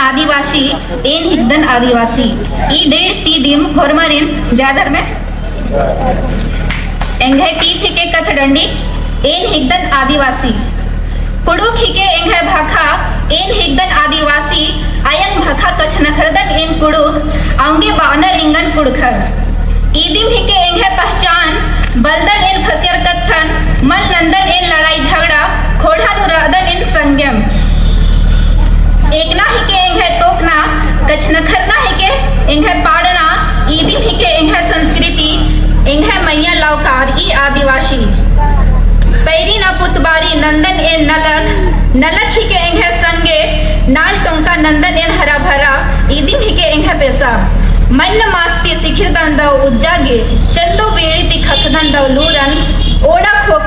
आदिवासी N हिगदन आदिवासी ई डेढ़ ती दिम होरमरिन जादर में एंगे टी फिके कथ डंडी एन हिगदन आदिवासी कुड़ुक हिके एंगे भाखा एन हिगदन आदिवासी आयंग भाखा कछ नखरदन एन कुड़ुक आंगे बानर इंगन कुड़खर ईदिम हिके एंगे पहचान बलदन एन फसियर कत्थन मल नंदन एन लड़ाई झगड़ा खोड़ा नुरादन एन संगम एकना हिके एंगे तोकना कछ नखरना हिके एंगे पाड़ना ईदिम हिके एंगे संस्कृति एंगे मैया लावकार ई आदिवासी पैरी न पुतबारी नंदन एन नलक नलक हिके एंगे संगे नाल टोंका नंदन एन हरा भरा ईदिम हिके एंगे पेशा मन मास्ती सिखिर दंदव उज्जागे चंदो बेड़ी ती खखदन दव लूरन ओड़ा खो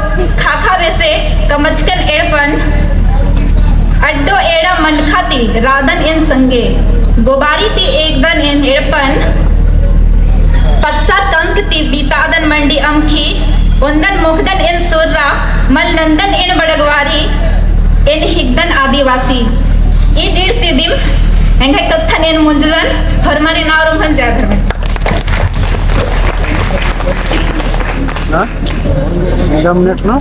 खाखा वैसे कमचकन एड़पन अड्डो एड़ा मनखाती रादन एन संगे गोबारी ती एकदन एन एड़पन पत्सा कंक ती बीतादन मंडी अमखी उंदन मुखदन एन सुर्रा मल नंदन एन बड़गवारी एन हिगदन आदिवासी ई डीर ती दिम एंगे कत्थन एन मुंजलन हरमारी नावरम हन जागर में ना एकदम नेट ना